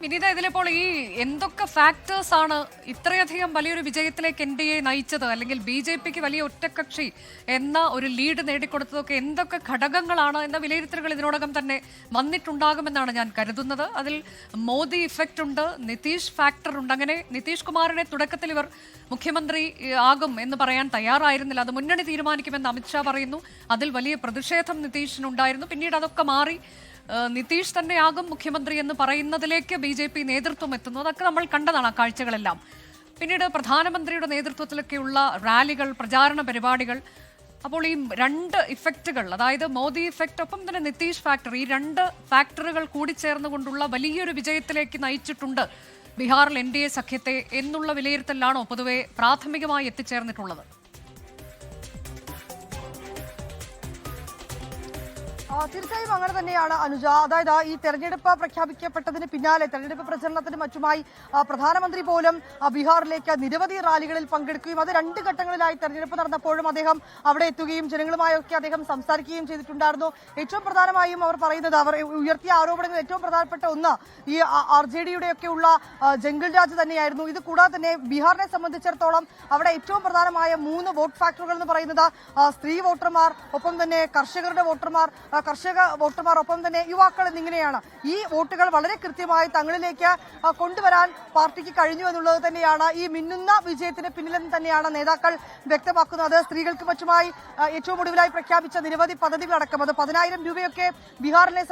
വിനീത, ഇതിലിപ്പോൾ ഈ എന്തൊക്കെ ഫാക്ടേഴ്സ് ആണ് ഇത്രയധികം വലിയൊരു വിജയത്തിലേക്ക് NDA നയിച്ചത്, അല്ലെങ്കിൽ BJPക്ക് വലിയ ഒറ്റക്കക്ഷി എന്ന ഒരു ലീഡ് നേടിക്കൊടുത്തതൊക്കെ എന്തൊക്കെ ഘടകങ്ങളാണ് എന്ന വിലയിരുത്തലുകൾ ഇതിനോടകം തന്നെ വന്നിട്ടുണ്ടാകുമെന്നാണ് ഞാൻ കരുതുന്നത്. അതിൽ മോദി ഇഫക്റ്റ് ഉണ്ട്, നിതീഷ് ഫാക്ടർ ഉണ്ട്. അങ്ങനെ നിതീഷ് കുമാറിനെ തുടക്കത്തിൽ ഇവർ മുഖ്യമന്ത്രി ആകും എന്ന് പറയാൻ തയ്യാറായിരുന്നില്ല. അത് മുന്നണി തീരുമാനിക്കുമെന്ന് അമിത്ഷാ പറയുന്നു. അതിൽ വലിയ പ്രതിഷേധം നിതീഷിനുണ്ടായിരുന്നു. പിന്നീട് അതൊക്കെ മാറി നിതീഷ് തന്നെയാകും മുഖ്യമന്ത്രി എന്ന് പറയുന്നതിലേക്ക് BJP നേതൃത്വം എത്തുന്നു. അതൊക്കെ നമ്മൾ കണ്ടതാണ് ആ കാഴ്ചകളെല്ലാം. പിന്നീട് പ്രധാനമന്ത്രിയുടെ നേതൃത്വത്തിലൊക്കെയുള്ള റാലികൾ, പ്രചാരണ പരിപാടികൾ. അപ്പോൾ ഈ രണ്ട് ഇഫക്റ്റുകൾ, അതായത് മോദി ഇഫക്റ്റ് ഒപ്പം തന്നെ നിതീഷ് ഫാക്ടർ, ഈ രണ്ട് ഫാക്ടറുകൾ കൂടിച്ചേർന്നുകൊണ്ടുള്ള വലിയൊരു വിജയത്തിലേക്ക് നയിച്ചിട്ടുണ്ട് ബീഹാറിൽ NDA സഖ്യത്തെ എന്നുള്ള വിലയിരുത്തലാണോ പൊതുവെ പ്രാഥമികമായി എത്തിച്ചേർന്നിട്ടുള്ളത്? തീർച്ചയായും അങ്ങനെ തന്നെയാണ് അനുജ. അതായത് ഈ തെരഞ്ഞെടുപ്പ് പ്രഖ്യാപിക്കപ്പെട്ടതിന് പിന്നാലെ തെരഞ്ഞെടുപ്പ് പ്രചരണത്തിനും മറ്റുമായി പ്രധാനമന്ത്രി പോലും ബീഹാറിലേക്ക് നിരവധി റാലികളിൽ പങ്കെടുക്കുകയും അത് രണ്ട് ഘട്ടങ്ങളിലായി തെരഞ്ഞെടുപ്പ് നടന്നപ്പോഴും അദ്ദേഹം അവിടെ എത്തുകയും ജനങ്ങളുമായൊക്കെ അദ്ദേഹം സംസാരിക്കുകയും ചെയ്തിട്ടുണ്ടായിരുന്നു. ഏറ്റവും പ്രധാനമായും അവർ പറയുന്നത്, അവർ ഉയർത്തിയ ആരോപണങ്ങൾ ഏറ്റവും പ്രധാനപ്പെട്ട ഒന്ന് ഈ RJD ഒക്കെ ഉള്ള ജംഗിൾ രാജ് തന്നെയായിരുന്നു. ഇത് കൂടാതെ തന്നെ ബീഹാറിനെ സംബന്ധിച്ചിടത്തോളം അവിടെ ഏറ്റവും പ്രധാനമായ 3 വോട്ട് ഫാക്ടറുകൾ എന്ന് പറയുന്നത് സ്ത്രീ വോട്ടർമാർ, ഒപ്പം തന്നെ കർഷക വോട്ടർമാർ, ഒപ്പം തന്നെ യുവാക്കൾ എന്നിങ്ങനെയാണ്. ഈ വോട്ടുകൾ വളരെ കൃത്യമായി തങ്ങളിലേക്ക് കൊണ്ടുവരാൻ പാർട്ടിക്ക് കഴിഞ്ഞു എന്നുള്ളത് തന്നെയാണ് ഈ മിന്നുന്ന വിജയത്തിന് പിന്നിലെന്ന് തന്നെയാണ് നേതാക്കൾ വ്യക്തമാക്കുന്നത്. സ്ത്രീകൾക്ക് മറ്റുമായി ഏറ്റവും ഒടുവിലായി പ്രഖ്യാപിച്ച നിരവധി പദ്ധതികളടക്കം അത് 10,000 രൂപയൊക്കെ ബീഹാറിലെ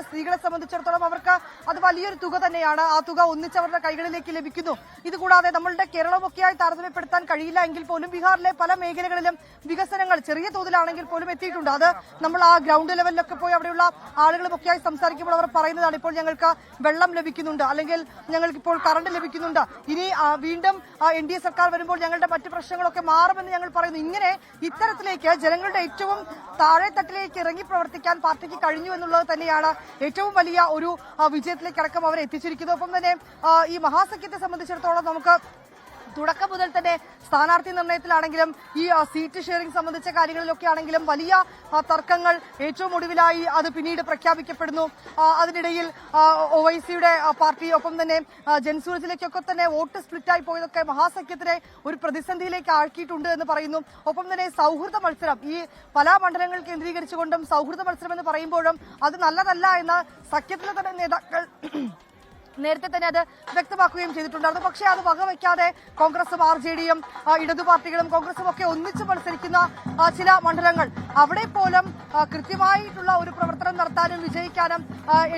സ്ത്രീകളെ സംബന്ധിച്ചിടത്തോളം അവർക്ക് അത് വലിയൊരു തുക തന്നെയാണ്. ആ തുക ഒന്നിച്ചവരുടെ കൈകളിലേക്ക് ലഭിക്കുന്നു. ഇതുകൂടാതെ നമ്മളുടെ കേരളമൊക്കെയായി താരതമ്യപ്പെടുത്താൻ കഴിയില്ല എങ്കിൽ പോലും ബീഹാറിലെ പല മേഖലകളിലും വികസനങ്ങൾ ചെറിയ തോതിലാണെങ്കിൽ പോലും എത്തിയിട്ടുണ്ട്. അത് നമ്മൾ ആ ഗ്രൗണ്ട് ലെവലിലൊക്കെ പോയി അവിടെയുള്ള ആളുകളുമൊക്കെയായി സംസാരിക്കുമ്പോൾ അവർ പറയുന്നതാണ്, ഇപ്പോൾ ഞങ്ങൾക്ക് വെള്ളം ലഭിക്കുന്നുണ്ട്, അല്ലെങ്കിൽ ഞങ്ങൾക്ക് ഇപ്പോൾ കറണ്ട് ലഭിക്കുന്നുണ്ട്, ഇനി വീണ്ടും NDA സർക്കാർ വരുമ്പോൾ ഞങ്ങളുടെ മറ്റു പ്രശ്നങ്ങളൊക്കെ മാറുമെന്ന് ഞങ്ങൾ പറയുന്നു. ഇങ്ങനെ ഇത്തരത്തിലേക്ക് ജനങ്ങളുടെ ഏറ്റവും താഴെത്തട്ടിലേക്ക് ഇറങ്ങി പ്രവർത്തിക്കാൻ പാർട്ടിക്ക് കഴിഞ്ഞു എന്നുള്ളത് തന്നെയാണ് ഏറ്റവും വലിയ ഒരു വിജയത്തിലേക്ക് അടക്കം അവരെ എത്തിച്ചിരിക്കുന്നത്. ഒപ്പം തന്നെ ഈ മഹാസഖ്യത്തെ സംബന്ധിച്ചിടത്തോളം നമുക്ക് തുടക്കം മുതൽ തന്നെ സ്ഥാനാർത്ഥി നിർണയത്തിലാണെങ്കിലും ഈ സീറ്റ് ഷെയറിംഗ് സംബന്ധിച്ച കാര്യങ്ങളിലൊക്കെ ആണെങ്കിലും വലിയ തർക്കങ്ങൾ ഏറ്റവും ഒടുവിലായി അത് പിന്നീട് പ്രഖ്യാപിക്കപ്പെടുന്നു. അതിനിടയിൽ OICയുടെ പാർട്ടി, ഒപ്പം തന്നെ ജൻസൂരജിലേക്കൊക്കെ തന്നെ വോട്ട് സ്പ്ലിറ്റായി പോയതൊക്കെ മഹാസഖ്യത്തിനെ ഒരു പ്രതിസന്ധിയിലേക്ക് ആഴ്ത്തിയിട്ടുണ്ട് എന്ന് പറയുന്നു. ഒപ്പം തന്നെ സൗഹൃദ മത്സരം, ഈ പല മണ്ഡലങ്ങൾ കേന്ദ്രീകരിച്ചുകൊണ്ടും സൗഹൃദ മത്സരം എന്ന് പറയുമ്പോഴും അത് നല്ലതല്ല എന്ന് സഖ്യത്തിലെ തന്നെ നേതാക്കൾ നേരത്തെ തന്നെ അത് വ്യക്തമാക്കുകയും ചെയ്തിട്ടുണ്ടായിരുന്നു. പക്ഷേ അത് വകവയ്ക്കാതെ കോൺഗ്രസും RJDയും ഇടതു പാർട്ടികളും കോൺഗ്രസും ഒക്കെ ഒന്നിച്ച് മത്സരിക്കുന്ന ചില മണ്ഡലങ്ങൾ, അവിടെ പോലും കൃത്യമായിട്ടുള്ള ഒരു പ്രവർത്തനം നടത്താനും വിജയിക്കാനും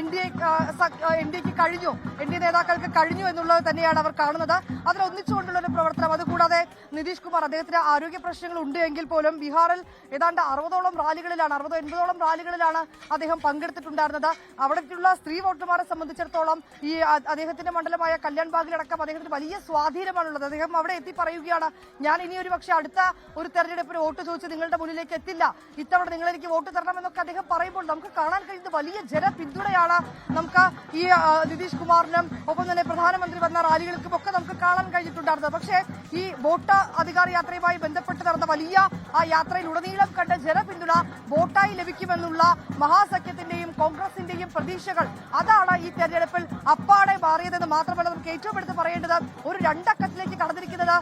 NDAക്ക് കഴിഞ്ഞു, NDA നേതാക്കൾക്ക് കഴിഞ്ഞു എന്നുള്ളത് തന്നെയാണ് അവർ കാണുന്നത്. അതിലൊന്നിച്ചുകൊണ്ടുള്ള ഒരു പ്രവർത്തനം. അതുകൂടാതെ നിതീഷ് കുമാർ, അദ്ദേഹത്തിന് ആരോഗ്യ പ്രശ്നങ്ങൾ ഉണ്ട് എങ്കിൽ പോലും ബീഹാറിൽ ഏതാണ്ട് 60-ഓളം റാലികളിലാണ്, 60-80ഓളം റാലികളിലാണ് അദ്ദേഹം പങ്കെടുത്തിട്ടുണ്ടായിരുന്നത്. അവിടേക്കുള്ള സ്ത്രീ വോട്ടർമാരെ സംബന്ധിച്ചിടത്തോളം ഈ അദ്ദേഹത്തിന്റെ മണ്ഡലമായ കല്യാൺ ബാഗിലടക്കം അദ്ദേഹത്തിന് വലിയ സ്വാധീനമാണുള്ളത്. അദ്ദേഹം അവിടെ എത്തി പറയുകയാണ്, ഞാൻ ഇനി ഒരു പക്ഷേ അടുത്ത ഒരു തെരഞ്ഞെടുപ്പിന് വോട്ട് ചോദിച്ച് നിങ്ങളുടെ മുന്നിലേക്ക് എത്തില്ല, ഇത്തവണ നിങ്ങൾ എനിക്ക് വോട്ട് തരണമെന്നൊക്കെ അദ്ദേഹം പറയുമ്പോൾ നമുക്ക് കാണാൻ കഴിയുന്നത് വലിയ ജനപിന്തുണയാണ്. നമുക്ക് ഈ നിതീഷ് കുമാറിനും ഒപ്പം തന്നെ പ്രധാനമന്ത്രി വന്ന റാലികൾക്കും ഒക്കെ നമുക്ക് കാണാൻ കഴിഞ്ഞിട്ടുണ്ടായിരുന്നത്. പക്ഷേ ഈ വോട്ട് അധികാര യാത്രയുമായി ബന്ധപ്പെട്ട് നടന്ന വലിയ ആ യാത്രയിലുടനീളം കണ്ട ജനപിന്തുണ വോട്ടായി ലഭിക്കുമെന്നുള്ള മഹാസഖ്യത്തിന്റെയും കോൺഗ്രസിന്റെയും പ്രതീക്ഷകൾ, അതാണ് ഈ തെരഞ്ഞെടുപ്പിൽ അപ്പാടെ മാറിയതെന്ന് മാത്രമല്ല നമുക്ക് ഏറ്റവും എടുത്ത് പറയേണ്ടത് ഒരു രണ്ടക്കത്തിലേക്ക് കടന്നിരിക്കുന്നത്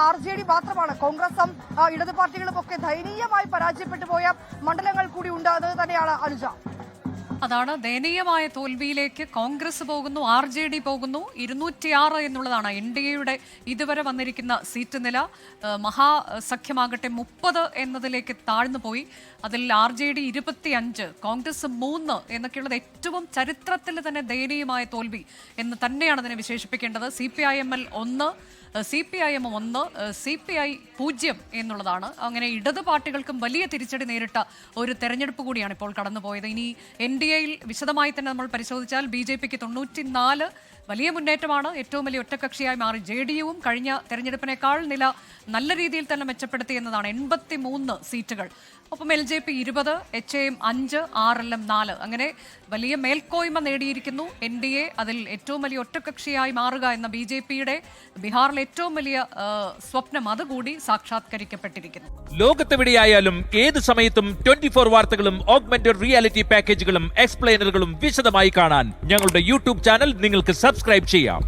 RJD മാത്രമാണ്. കോൺഗ്രസും ഇടതു പാർട്ടികളും ഒക്കെ ദയനീയമായി പരാജയപ്പെട്ടു പോയ മണ്ഡലങ്ങൾ കൂടി ഉണ്ട്. അത് തന്നെയാണ് അനുജ. അതാണ് ദയനീയമായ തോൽവിയിലേക്ക് കോൺഗ്രസ് പോകുന്നു, RJD പോകുന്നു. 206 എന്നുള്ളതാണ് NDAയുടെ ഇതുവരെ വന്നിരിക്കുന്ന സീറ്റ് നില. മഹാസഖ്യമാകട്ടെ 30 എന്നതിലേക്ക് താഴ്ന്നു പോയി. അതിൽ RJD 25, കോൺഗ്രസ് 3 എന്നൊക്കെയുള്ളത് ഏറ്റവും ചരിത്രത്തിൽ തന്നെ ദയനീയമായ തോൽവി എന്ന് തന്നെയാണ് അതിനെ വിശേഷിപ്പിക്കേണ്ടത്. CPIML 1, CPIM 1, CPI 0 എന്നുള്ളതാണ്. അങ്ങനെ ഇടത് പാർട്ടികൾക്കും വലിയ തിരിച്ചടി നേരിട്ട ഒരു തെരഞ്ഞെടുപ്പ് കൂടിയാണ് ഇപ്പോൾ കടന്നുപോയത്. ഇനി NDAയിൽ വിശദമായി തന്നെ നമ്മൾ പരിശോധിച്ചാൽ BJPക്ക് 94 വലിയ മുന്നേറ്റമാണ്. ഏറ്റവും വലിയ ഒറ്റക്കക്ഷിയായി മാറി JDUവും കഴിഞ്ഞ തെരഞ്ഞെടുപ്പിനേക്കാൾ നില നല്ല രീതിയിൽ തന്നെ മെച്ചപ്പെടുത്തി എന്നതാണ്. 83 സീറ്റുകൾ. ഒപ്പം LJP 20, HAM 5, RLM 4. അങ്ങനെ വലിയ മേൽക്കോയ്മ നേടിയിരിക്കുന്നു NDA. അതിൽ ഏറ്റവും വലിയ ഒറ്റകക്ഷിയായി മാറുക എന്ന BJPയുടെ ബീഹാറിലെ ഏറ്റവും വലിയ സ്വപ്നം അതുകൂടി സാക്ഷാത്കരിക്കപ്പെട്ടിരിക്കുന്നു. ലോകത്തെവിടെയായാലും ഏത് സമയത്തും 24 വാർത്തകളും ഓഗ്മെന്റഡ് റിയാലിറ്റി പാക്കേജുകളും എക്സ്പ്ലെയിനറുകളും വിശദമായി കാണാൻ ഞങ്ങളുടെ YouTube ചാനൽ നിങ്ങൾക്ക് സബ്സ്ക്രൈബ് ചെയ്യാം.